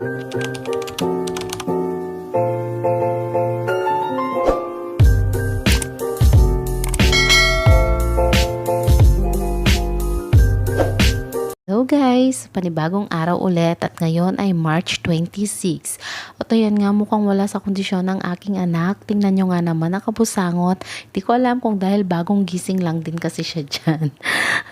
Hello guys! Panibagong araw ulit at ngayon ay March 26. Oto yan nga, mukhang wala sa kondisyon ng aking anak. Tingnan nyo nga naman, nakabusangot. Hindi ko alam kung dahil bagong gising lang din kasi siya dyan.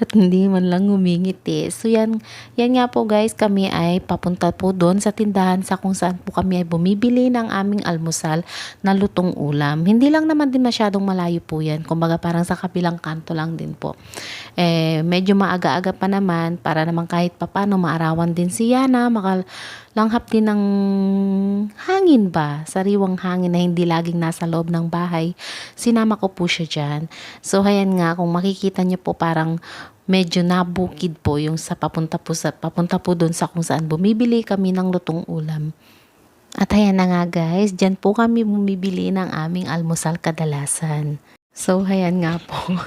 At hindi man lang ngumingiti. So yan nga po guys, kami ay papunta po doon sa tindahan sa kung saan po kami ay bumibili ng aming almusal na lutong ulam. Hindi lang naman din masyadong malayo po yan. Kumbaga parang sa kabilang kanto lang din po. Medyo maaga-aga pa naman para naman kahit papano maarawan din si Yana, makalanghap din ng hangin ba, sariwang hangin na hindi laging nasa loob ng bahay. Sinama ko po siya dyan. So ayan nga, kung makikita niyo po parang medyo nabukid po yung papunta po doon sa kung saan bumibili kami ng lutong ulam. At ayan na nga guys, dyan po kami bumibili ng aming almusal kadalasan. So, ayan nga po.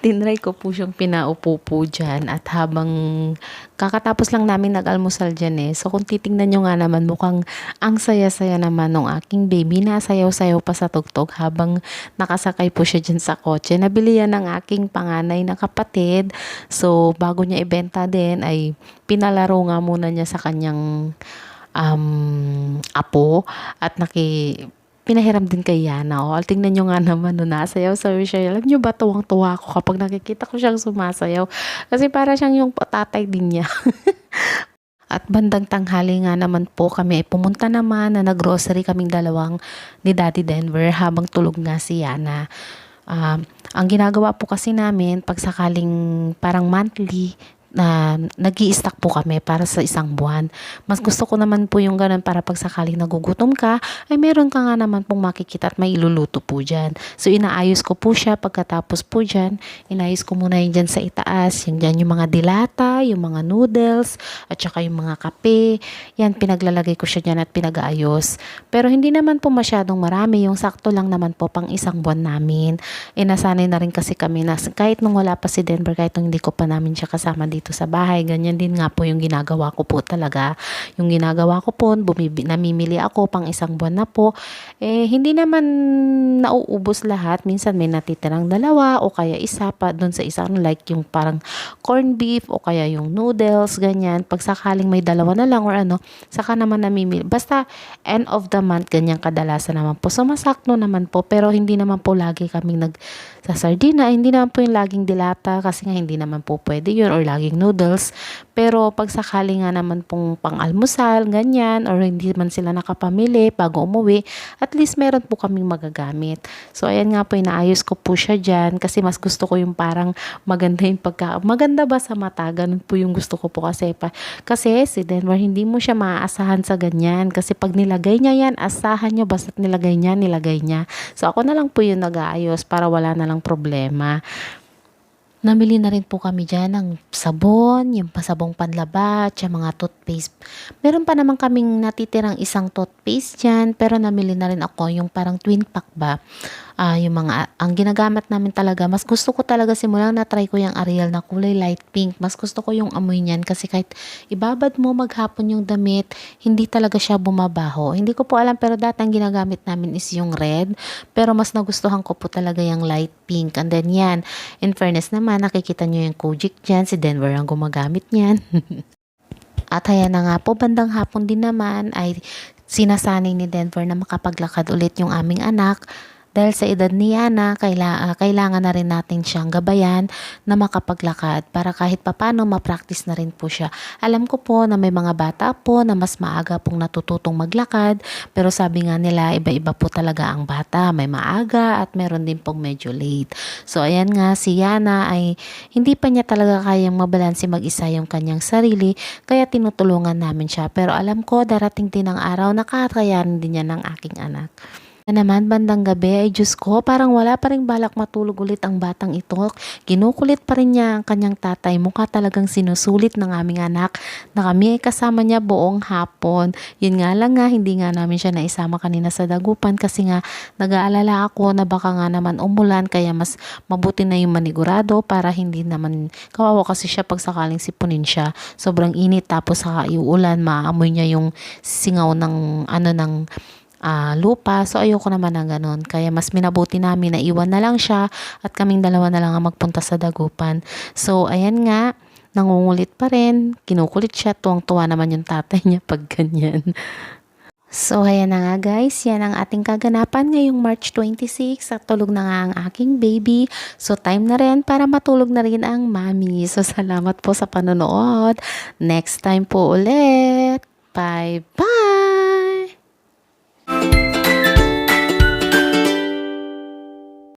Tinry ko po siyang pinaupo po dyan at habang kakatapos lang namin nag-almusal dyan So, kung titingnan nyo nga naman, mukhang ang saya-saya naman ng aking baby. Nasayaw-sayaw pa sa tugtog habang nakasakay po siya dyan sa kotse. Nabili yan ng aking panganay na kapatid. So, bago niya ibenta din ay pinalaro nga muna niya sa kanyang apo at pinahiram din kay Yana. Tingnan nyo nga naman, nasayaw siya. Alam nyo ba, tuwang-tuwa ako kapag nakikita ko siyang sumasayaw. Kasi para siyang yung tatay din niya. At bandang tanghali nga naman po kami pumunta naman na nag-grocery kaming dalawang ni Daddy Denver habang tulog nga si Yana. Ang ginagawa po kasi namin, pag sakaling parang monthly, na nag-i-stock po kami para sa isang buwan. Mas gusto ko naman po yung ganun para pag sakaling nagugutom ka, ay meron ka nga naman pong makikita at may iluluto po dyan. So inaayos ko po siya pagkatapos po dyan. Inayos ko muna yung dyan sa itaas. Yung dyan yung mga dilata, yung mga noodles, at saka yung mga kape. Yan, pinaglalagay ko siya dyan at pinag-aayos. Pero hindi naman po masyadong marami. Yung sakto lang naman po pang isang buwan namin. Nasanay na rin kasi kami na kahit nung wala pa si Denver, kahit nung hindi ko pa namin siya kasama dito sa bahay, ganyan din nga po yung ginagawa ko po talaga. Yung ginagawa ko po, namimili ako pang isang buwan na po. Hindi naman nauubos lahat. Minsan may natitirang dalawa o kaya isa pa doon sa isang like yung parang corned beef o kaya yung noodles, ganyan. Pag sakaling may dalawa na lang or saka naman namimili. Basta end of the month, ganyan kadalasan naman po. So masakto naman po, pero hindi naman po lagi kaming sa sardina, hindi naman po yung laging dilata kasi nga hindi naman po pwede yun or laging noodles. Pero pag sakali nga naman pong pang-almusal, ganyan, or hindi man sila nakapamili bago umuwi, at least meron po kaming magagamit. So ayan nga po, inaayos ko po siya dyan kasi mas gusto ko yung parang maganda yung maganda ba sa mata, ganun po yung gusto ko po kasi si Denver hindi mo siya maaasahan sa ganyan kasi pag nilagay niya yan, asahan nyo basta't nilagay niya. So ako na lang po yung nag-aayos para wala na lang problema. Namili na rin po kami dyan ng sabon, yung pasabong panlaba, at yung mga toothpaste. Meron pa naman kaming natitirang isang toothpaste dyan, pero namili na rin ako yung parang twin pack ba. Ang ginagamit namin talaga, mas gusto ko talaga simulang na-try ko yung Ariel na kulay light pink. Mas gusto ko yung amoy niyan kasi kahit ibabad mo maghapon yung damit, hindi talaga siya bumabaho. Hindi ko po alam pero dati ang ginagamit namin is yung red. Pero mas nagustuhan ko po talaga yung light pink. And then yan, in fairness naman, nakikita nyo yung Kojic dyan. Si Denver ang gumagamit niyan. At ayan na nga po, bandang hapon din naman ay sinasanay ni Denver na makapaglakad ulit yung aming anak. Dahil sa edad ni Yana, kailangan na rin natin siyang gabayan na makapaglakad para kahit papano ma-practice na rin po siya. Alam ko po na may mga bata po na mas maaga pong natututong maglakad, pero sabi nga nila iba-iba po talaga ang bata. May maaga at meron din pong medyo late. So ayan nga, si Yana ay hindi pa niya talaga kayang mabalanse mag-isa yung kanyang sarili, kaya tinutulungan namin siya. Pero alam ko darating din ang araw na kakayanin din niya ng aking anak. Naman bandang gabi ay Diyos ko, parang wala pa ring balak matulog ulit ang batang ito. Kinukulit pa rin niya ang kanyang tatay. Mukha talagang sinusulit ng aming anak na kami ay kasama niya buong hapon. Yun nga lang nga, hindi nga namin siya naisama kanina sa dagupan kasi nga nag-aalala ako na baka nga naman umulan kaya mas mabuti na yung manigurado para hindi naman kawawa kasi siya pag sakaling sipunin siya. Sobrang init tapos saka iulan, maamoy niya yung singaw ng lupa. So, ayoko naman ng ganun. Kaya mas minabuti namin na iwan na lang siya at kaming dalawa na lang ang magpunta sa dagupan. So, ayan nga, nangungulit pa rin. Kinukulit siya. Tuwang-tuwa naman yung tatay niya pag ganyan. So, ayan na nga guys. Yan ang ating kaganapan ngayong March 26 at tulog na nga ang aking baby. So, time na rin para matulog na rin ang mami. So, salamat po sa panonood. Next time po ulit. Bye-bye!